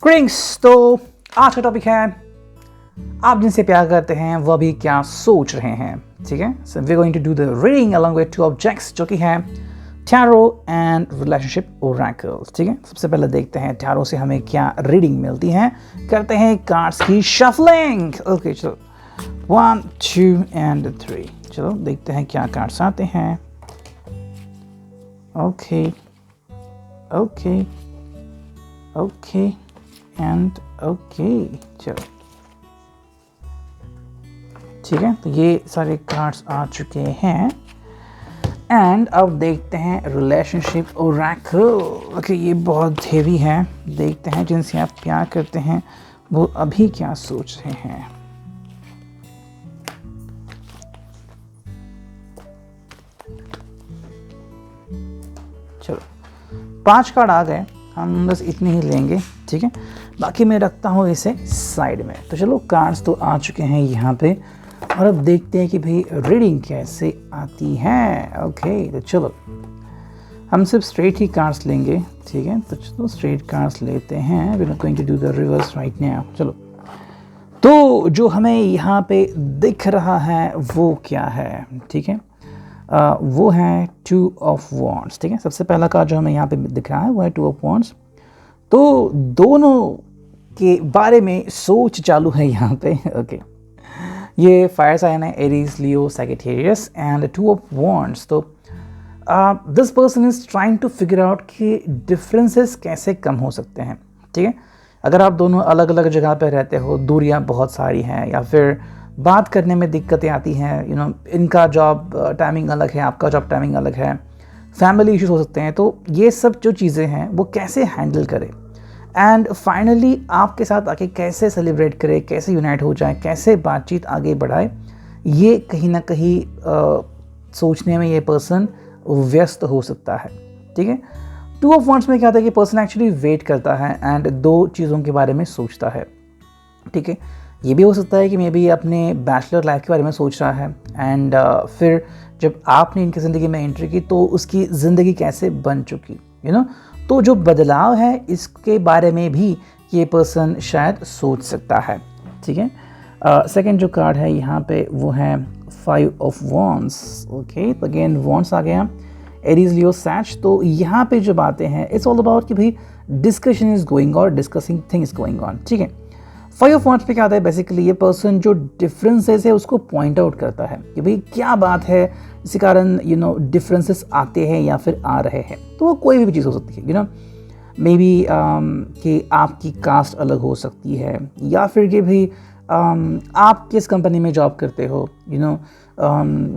Greetings. तो आज का टॉपिक है आप जिनसे प्यार करते हैं वह भी क्या सोच रहे हैं। ठीक है, so we going to do the reading along with two objects जो कि है टैरो एंड रिलेशनशिप ओरेकल। ठीक है, सबसे पहले देखते हैं टैरो से हमें क्या रीडिंग मिलती है। करते हैं कार्ड्स की शफलिंग। ओके चलो 1 2 एंड 3। चलो देखते हैं क्या कार्ड्स आते हैं। Okay okay okay and okay. चलो ठीक है, तो ये सारे कार्ड्स आ चुके हैं एंड अब देखते हैं रिलेशनशिप ओरेकल। ओके, ये बहुत हेवी है। देखते हैं जिनसे आप प्यार करते हैं वो अभी क्या सोच रहे हैं। चलो 5 कार्ड आ गए, हम बस इतने ही लेंगे। ठीक है, बाकी मैं रखता हूँ इसे साइड में। तो चलो कार्ड्स तो आ चुके हैं यहाँ पे और अब देखते हैं कि भाई रीडिंग कैसे आती है। ओके तो चलो हम सिर्फ स्ट्रेट ही कार्ड्स लेंगे। ठीक है, तो चलो स्ट्रेट कार्ड्स लेते हैं। We are going to do the reverse right now. चलो तो जो हमें यहाँ पे दिख रहा है वो क्या है। ठीक है, वो है 2 ऑफ वॉन्ड्स। ठीक है, सबसे पहला कार्ड जो हमें यहाँ पे दिख रहा है वो है 2 ऑफ वॉन्ड्स। तो दोनों के बारे में सोच चालू है यहाँ पे। ओके, ये फायर साइन है, Aries, Leo, Sagittarius and 2 of wands. तो this person is trying to figure out कि डिफरेंसेस कैसे कम हो सकते हैं। ठीक है, अगर आप दोनों अलग अलग जगह पे रहते हो, दूरियां बहुत सारी हैं या फिर बात करने में दिक्कतें आती हैं, इनका जॉब टाइमिंग अलग है, आपका जॉब टाइमिंग अलग है, फैमिली इश्यूज हो सकते हैं, तो ये सब जो चीज़ें हैं वो कैसे हैंडल करें एंड फाइनली आपके साथ आके कैसे सेलिब्रेट करे, कैसे यूनाइट हो जाए, कैसे बातचीत आगे बढ़ाए, ये कहीं ना कहीं सोचने में ये पर्सन व्यस्त हो सकता है। ठीक है, 2 ऑफ वॉन्ड्स में क्या होता है कि पर्सन एक्चुअली वेट करता है एंड 2 चीज़ों के बारे में सोचता है। ठीक है, ये भी हो सकता है कि मे बी अपने बैचलर लाइफ के बारे में सोच रहा है एंड फिर जब आपने इनकी ज़िंदगी में एंट्री की तो उसकी ज़िंदगी कैसे बन चुकी, तो जो बदलाव है इसके बारे में भी ये पर्सन शायद सोच सकता है। ठीक है, सेकंड जो कार्ड है यहाँ पे वो है 5 ऑफ वॉन्ड्स। ओके, तो अगेन वॉन्ड्स आ गया, एरीज, लियो, सैच। तो यहाँ पे जो बातें हैं इट्स ऑल अबाउट कि भाई डिस्कशन इज गोइंग और discussing thing is going on. ठीक है, 5 ऑफ वॉन्ड्स पे क्या आता है, बेसिकली ये पर्सन जो डिफरेंसेस है उसको पॉइंट आउट करता है कि भाई क्या बात है इसी कारण डिफरेंसेस आते हैं या फिर आ रहे हैं। तो वो कोई भी चीज़ हो सकती है, मे बी कि आपकी कास्ट अलग हो सकती है या फिर कि भाई आप किस कंपनी में जॉब करते हो,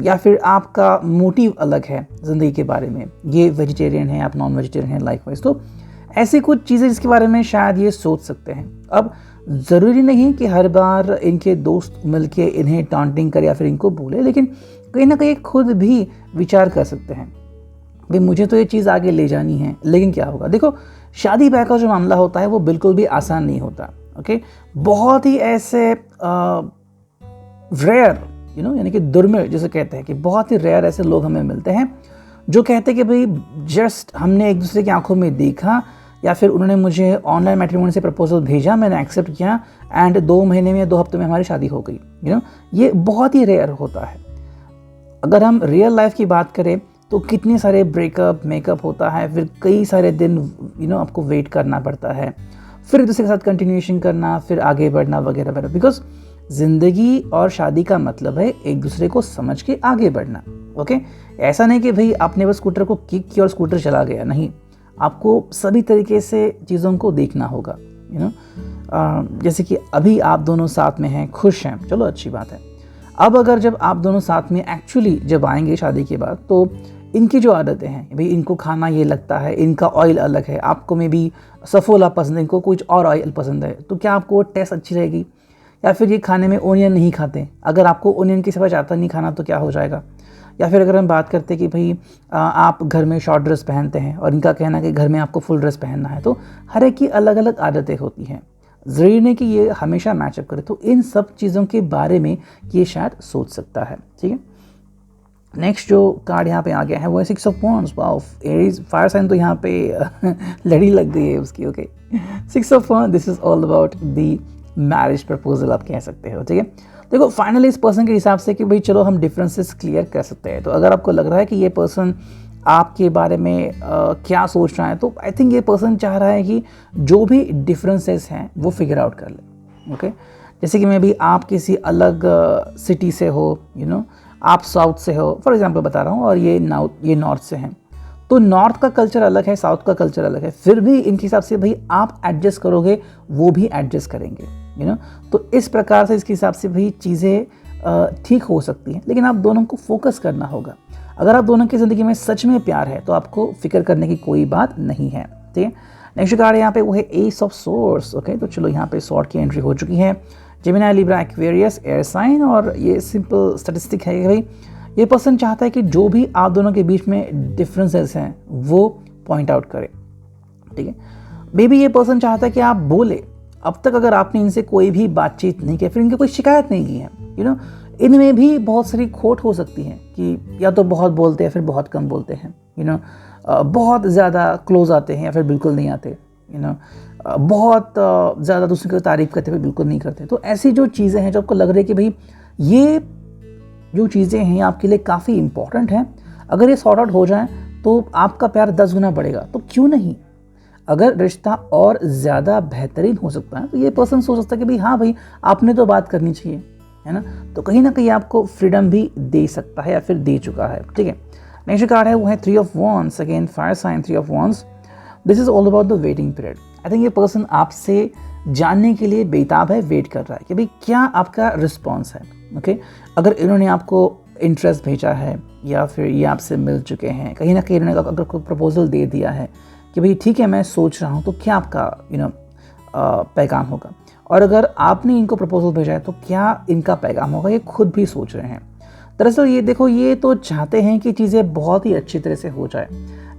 या फिर आपका मोटिव अलग है ज़िंदगी के बारे में, ये वेजिटेरियन है, आप नॉन वेजिटेरियन हैं लाइफ वाइज। तो ऐसी कुछ चीज़ें जिसके बारे में शायद ये सोच सकते हैं। अब ज़रूरी नहीं कि हर बार इनके दोस्त मिलके इन्हें टांटिंग करे या फिर इनको बोले, लेकिन कहीं ना कहीं खुद भी विचार कर सकते हैं भाई मुझे तो ये चीज़ आगे ले जानी है, लेकिन क्या होगा। देखो शादी ब्याह का जो मामला होता है वो बिल्कुल भी आसान नहीं होता। ओके, बहुत ही ऐसे रेयर यानी कि दुर्मिल जिसे कहते हैं कि बहुत ही रेयर ऐसे लोग हमें मिलते हैं जो कहते हैं कि भाई जस्ट हमने एक दूसरे की आंखों में देखा या फिर उन्होंने मुझे ऑनलाइन मैट्रिमोनी से प्रपोजल भेजा, मैंने एक्सेप्ट किया एंड 2 महीने में या 2 हफ्ते में हमारी शादी हो गई। ये बहुत ही रेयर होता है। अगर हम रियल लाइफ की बात करें तो कितने सारे ब्रेकअप मेकअप होता है, फिर कई सारे दिन आपको वेट करना पड़ता है, फिर दूसरे के साथ कंटिन्यूएशन करना, फिर आगे बढ़ना वगैरह वगैरह। बिकॉज ज़िंदगी और शादी का मतलब है एक दूसरे को समझ के आगे बढ़ना। ओके, ऐसा नहीं कि भाई आपने बस स्कूटर को किक किया और स्कूटर चला गया, नहीं, आपको सभी तरीके से चीज़ों को देखना होगा। जैसे कि अभी आप दोनों साथ में हैं, खुश हैं, चलो अच्छी बात है। अब अगर जब आप दोनों साथ में एक्चुअली जब आएंगे शादी के बाद तो इनकी जो आदतें हैं भाई, इनको खाना ये लगता है, इनका ऑयल अलग है, आपको में भी सफोला पसंद है, इनको कुछ और ऑयल पसंद है, तो क्या आपको टेस्ट अच्छी रहेगी। या फिर ये खाने में ओनियन नहीं खाते, अगर आपको ओनियन की समझ आता नहीं खाना तो क्या हो जाएगा। या फिर अगर हम बात करते कि भाई आप घर में शॉर्ट ड्रेस पहनते हैं और इनका कहना है कि घर में आपको फुल ड्रेस पहनना है, तो हर एक की अलग अलग आदतें होती हैं, ज़रूरी नहीं कि ये हमेशा मैचअप करे। तो इन सब चीज़ों के बारे में ये शायद सोच सकता है। ठीक है, नेक्स्ट जो कार्ड यहाँ पे आ गया है वो है 6 of wands. Wow, Aries fire sign तो यहाँ पे लड़ी लग गई है उसकी। Okay, 6 of wands, this is all about the marriage proposal आप कह सकते हो। ठीक है, देखो फाइनली इस पर्सन के हिसाब से कि भाई चलो हम डिफरेंसेस क्लियर कर सकते हैं। तो अगर आपको लग रहा है कि ये पर्सन आपके बारे में क्या सोच रहा है, तो आई थिंक ये पर्सन चाह रहा है कि जो भी डिफरेंसेस हैं वो फिगर आउट कर ले। ओके, जैसे कि मैं भी आप किसी अलग सिटी से हो, आप साउथ से हो फॉर एग्जांपल बता रहा हूँ, और ये नॉर्थ से हैं, तो नॉर्थ का कल्चर अलग है, साउथ का कल्चर अलग है, फिर भी इनके हिसाब से भाई आप एडजस्ट करोगे, वो भी एडजस्ट करेंगे। तो इस प्रकार से इसके हिसाब से भाई चीज़ें ठीक हो सकती हैं, लेकिन आप दोनों को फोकस करना होगा। अगर आप दोनों की ज़िंदगी में सच में प्यार है तो आपको फिक्र करने की कोई बात नहीं है। ठीक है, नेक्स्ट कार्ड यहाँ पे वो है एस ऑफ सोर्ड्स। ओके, तो चलो यहाँ पे स्वॉर्ड की एंट्री हो चुकी है। Gemini, Libra, Aquarius, air sign, और ये सिंपल स्टैटिस्टिक है कि भाई ये पर्सन चाहता है कि जो भी आप दोनों के बीच में डिफरेंसेस हैं वो पॉइंट आउट करे। ठीक है, मे बी ये पर्सन चाहता है कि आप बोले। अब तक अगर आपने इनसे कोई भी बातचीत नहीं की, फिर इनकी कोई शिकायत नहीं की है, इनमें भी बहुत सारी खोट हो सकती है कि या तो बहुत बोलते हैं फिर बहुत कम बोलते हैं, बहुत ज़्यादा क्लोज आते हैं या फिर बिल्कुल नहीं आते, बहुत ज़्यादा दूसरे की तारीफ़ करते हुए बिल्कुल नहीं करते। तो ऐसी जो चीज़ें हैं जो आपको लग रही है कि भाई ये जो चीज़ें हैं आपके लिए काफ़ी इंपॉर्टेंट हैं, अगर ये सॉर्ट आउट हो जाए तो आपका प्यार 10 गुना बढ़ेगा। तो क्यों नहीं, अगर रिश्ता और ज़्यादा बेहतरीन हो सकता है तो ये पर्सन सोच सकता है कि भाई हाँ भाई आपने तो बात करनी चाहिए, है ना। तो कहीं ना कहीं आपको फ्रीडम भी दे सकता है या फिर दे चुका है। ठीक है, नेक्स्ट कार्ड है वो है 3 of wands. Again fire sign, 3 of wands, this is all about the waiting period. I think ये पर्सन आपसे जानने के लिए बेताब है, वेट कर रहा है कि भाई क्या आपका रिस्पॉन्स है। ओके, अगर इन्होंने आपको इंटरेस्ट भेजा है या फिर ये आपसे मिल चुके हैं, कहीं ना कहीं इन्होंने अगर कोई प्रपोजल दे दिया है कि भाई ठीक है मैं सोच रहा हूँ, तो क्या आपका पैगाम होगा। और अगर आपने इनको प्रपोजल भेजा है तो क्या इनका पैगाम होगा, ये खुद भी सोच रहे हैं। दरअसल ये देखो, ये तो चाहते हैं कि चीज़ें बहुत ही अच्छी तरह से हो जाए,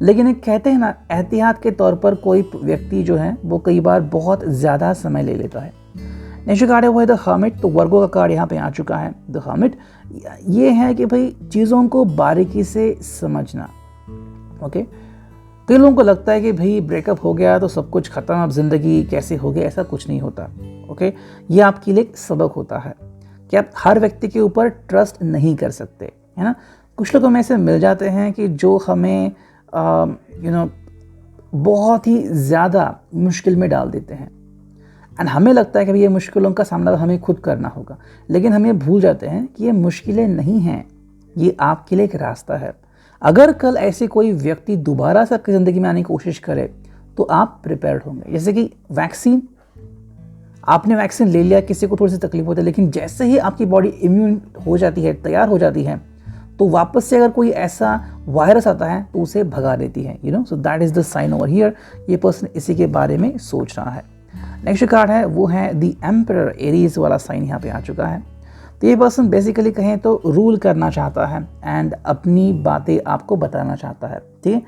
लेकिन एक कहते हैं ना एहतियात के तौर पर कोई व्यक्ति जो है वो कई बार बहुत ज़्यादा समय ले लेता है। नेक्स्ट कार्ड है वो है द हर्मिट। तो वर्गो का कार्ड यहाँ पे आ चुका है। द हर्मिट ये है कि भाई चीज़ों को बारीकी से समझना। ओके, कई लोगों को लगता है कि भाई ब्रेकअप हो गया तो सब कुछ खत्म, अब ज़िंदगी कैसे हो गई, ऐसा कुछ नहीं होता। ओके, ये आपके लिए एक सबक होता है कि आप हर व्यक्ति के ऊपर ट्रस्ट नहीं कर सकते, है ना। कुछ लोग हमें ऐसे मिल जाते हैं कि जो हमें बहुत ही ज़्यादा मुश्किल में डाल देते हैं, एंड हमें लगता है कि ये मुश्किलों का सामना हमें खुद करना होगा, लेकिन हम ये भूल जाते हैं कि ये मुश्किलें नहीं हैं, ये आपके लिए एक रास्ता है। अगर कल ऐसे कोई व्यक्ति दोबारा से आपकी ज़िंदगी में आने की कोशिश करे तो आप प्रिपेयर्ड होंगे। जैसे कि वैक्सीन, आपने वैक्सीन ले लिया, किसी को थोड़ी सी तकलीफ होती है, लेकिन जैसे ही आपकी बॉडी इम्यून हो जाती है, तैयार हो जाती है, तो वापस से अगर कोई ऐसा वायरस आता है तो उसे भगा देती है। So that is the sign over here. ये पर्सन इसी के बारे में सोच रहा है। नेक्स्ट कार्ड है वो है द एम्परर। एरीज वाला साइन यहाँ पे आ चुका है। तो ये पर्सन बेसिकली कहें तो रूल करना चाहता है एंड अपनी बातें आपको बताना चाहता है। ठीक है,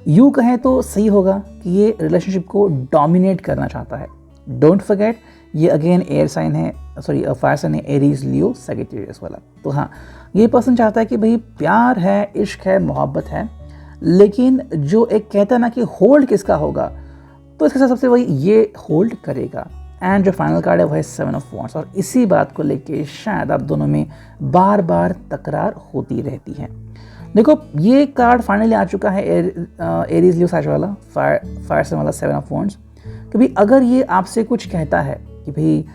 यूँ कहें तो सही होगा कि ये रिलेशनशिप को डोमिनेट करना चाहता है। डोंट फॉरगेट, ये अगेन एयर साइन है, सॉरी फायर साइन है, एरीज, लियो, सैजिटेरियस वाला। तो हाँ, ये पर्सन चाहता है कि भाई प्यार है, इश्क है, मोहब्बत है, लेकिन जो एक कहता है ना कि होल्ड किसका होगा, तो इसके साथ सबसे वही ये होल्ड करेगा। एंड जो फाइनल कार्ड है वो है 7 ऑफ वॉन्ड्स, और इसी बात को लेके शायद आप दोनों में बार बार तकरार होती रहती है। देखो, ये कार्ड फाइनली आ चुका है, एरीज, लियो, सैज वाला, फायर साइन वाला 7 ऑफ वॉन्ड्स। कि भाई अगर ये आपसे कुछ कहता है कि भाई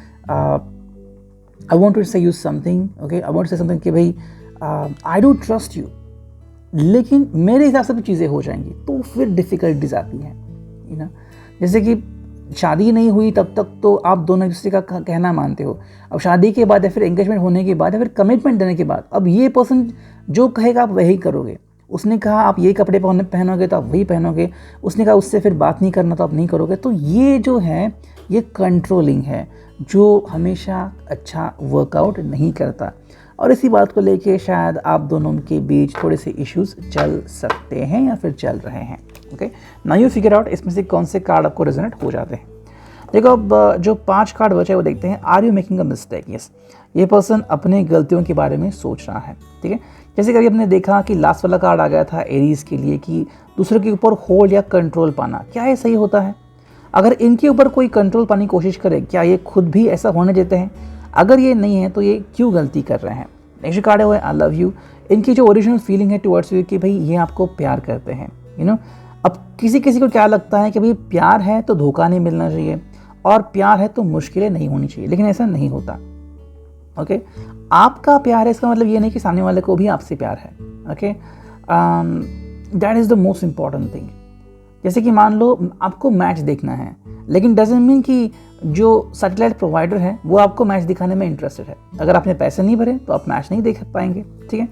I want to say you something, okay, I want to say something कि भाई आई डोंट ट्रस्ट यू, लेकिन मेरे हिसाब से भी चीज़ें हो जाएंगी, तो फिर डिफ़िकल्टीज आती हैं। जैसे कि शादी नहीं हुई तब तक तो आप दोनों एक दूसरे का कहना मानते हो, अब शादी के बाद या फिर एंगेजमेंट होने के बाद या फिर कमिटमेंट देने के बाद अब ये पर्सन जो कहेगा आप वही करोगे। उसने कहा आप ये कपड़े पहनोगे तो आप वही पहनोगे, उसने कहा उससे फिर बात नहीं करना तो आप नहीं करोगे। तो ये जो है ये कंट्रोलिंग है जो हमेशा अच्छा वर्कआउट नहीं करता, और इसी बात को लेके शायद आप दोनों के बीच थोड़े से इश्यूज चल सकते हैं या फिर चल रहे हैं। Okay, now you figure out इसमें से कौन से कार्ड आपको रेजोनेट हो जाते हैं। देखो, अब जो 5 कार्ड बचे वो देखते हैं। Are you making a mistake? Yes, ये पर्सन अपने गलतियों के बारे में सोच रहा है। ठीक है, जैसे कभी आपने देखा कि लास्ट वाला कार्ड आ गया था एरीज के लिए कि दूसरे के ऊपर होल्ड या कंट्रोल पाना, क्या ये सही होता है? अगर इनके ऊपर कोई कंट्रोल पाने की कोशिश करे, क्या ये खुद भी ऐसा होने देते हैं? अगर ये नहीं है तो ये क्यों गलती कर रहे हैं? नेक्स्ट कार्ड है आई लव यू। इनकी जो ओरिजिनल फीलिंग है टुवर्ड्स यू कि भाई ये आपको प्यार करते हैं, यू नो। अब किसी किसी को क्या लगता है कि भाई प्यार है तो धोखा नहीं मिलना चाहिए और प्यार है तो मुश्किलें नहीं होनी चाहिए, लेकिन ऐसा नहीं होता। ओके, आपका प्यार है इसका मतलब ये नहीं कि सामने वाले को भी आपसे प्यार है। Okay, that is the most important thing. जैसे कि मान लो आपको मैच देखना है, लेकिन डजंट मीन कि जो सैटेलाइट प्रोवाइडर है वो आपको मैच दिखाने में इंटरेस्टेड है। अगर आपने पैसे नहीं भरे तो आप मैच नहीं देख पाएंगे, ठीक है।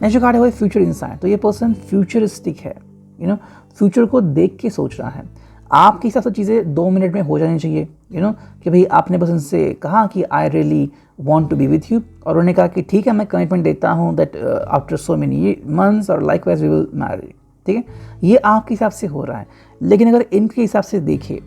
नेक्स्ट कार्ड है वो फ्यूचर इंसाइट। तो ये पर्सन फ्यूचरिस्टिक है, यू नो, फ्यूचर को देख के सोच रहा है। आपके हिसाब से चीज़ें 2 मिनट में हो जानी चाहिए, यू नो, कि भाई आपने बस उनसे कहा कि I really want to be with you और उन्होंने कहा कि ठीक है मैं कमिटमेंट देता हूँ that after so many months और लाइकवाइज वी विल मैरी, ठीक है। ये आपके हिसाब से हो रहा है, लेकिन अगर इनके हिसाब से देखें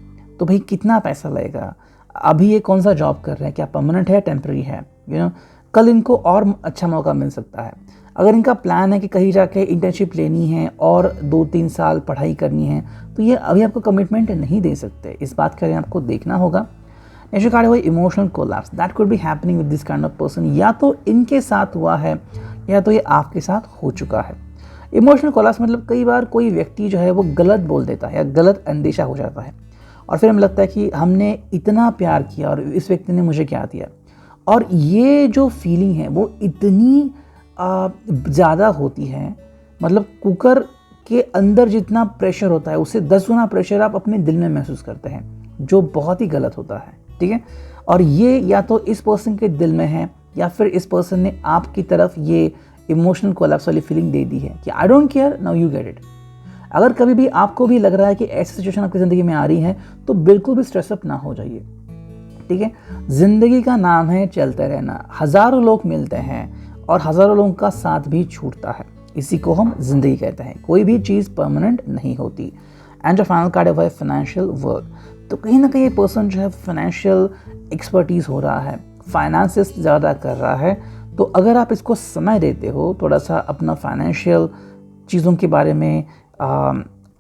तो भाई कितना पैसा लगेगा, अभी ये कौन सा जॉब कर रहे हैं, क्या परमानेंट है टेम्प्रेरी है, यू नो, कल इनको और अच्छा मौका मिल सकता है। अगर इनका प्लान है कि कहीं जाके इंटर्नशिप लेनी है और 2-3 साल पढ़ाई करनी है तो ये अभी आपको कमिटमेंट नहीं दे सकते, इस बात का आपको देखना होगा। नेक्स्ट कार्ड है emotional collapse. That could be happening with this kind of person. या तो इनके साथ हुआ है या तो ये आपके साथ हो चुका है। इमोशनल कोलैप्स मतलब कई बार कोई व्यक्ति जो है वो गलत बोल देता है या गलत अंदेशा हो जाता है और फिर हमें लगता है कि हमने इतना प्यार किया और इस व्यक्ति ने मुझे क्या दिया। और ये जो फीलिंग है वो इतनी ज़्यादा होती है, मतलब कुकर के अंदर जितना प्रेशर होता है उससे 10 गुना प्रेशर आप अपने दिल में महसूस करते हैं, जो बहुत ही गलत होता है, ठीक है। और ये या तो इस पर्सन के दिल में है या फिर इस पर्सन ने आपकी तरफ ये इमोशनल कोलैप्स वाली फीलिंग दे दी है कि I don't care, now you get it. अगर कभी भी आपको भी लग रहा है कि ऐसी सिचुएशन आपकी ज़िंदगी में आ रही है तो बिल्कुल भी स्ट्रेसअप ना हो जाइए, ठीक है। ज़िंदगी का नाम है चलते रहना। हज़ारों लोग मिलते हैं और हज़ारों लोगों का साथ भी छूटता है, इसी को हम जिंदगी कहते हैं। कोई भी चीज़ परमानेंट नहीं होती। एंड जो फाइनल कार्ड है फाइनेंशियल वर्क। तो कहीं ना कहीं ये पर्सन जो है फाइनेंशियल एक्सपर्टीज़ हो रहा है, फाइनेंसिस ज़्यादा कर रहा है। तो अगर आप इसको समय देते हो थोड़ा सा अपना फाइनेंशियल चीज़ों के बारे में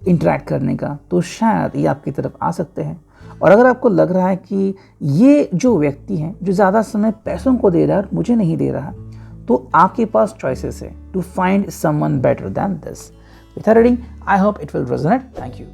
इंटरेक्ट करने का, तो शायद ये आपकी तरफ आ सकते हैं। और अगर आपको लग रहा है कि ये जो व्यक्ति हैं जो ज़्यादा समय पैसों को दे रहा है मुझे नहीं दे रहा, तो आपके पास चॉइसेस है to find someone better than this. With reading I hope it will resonate. Thank you.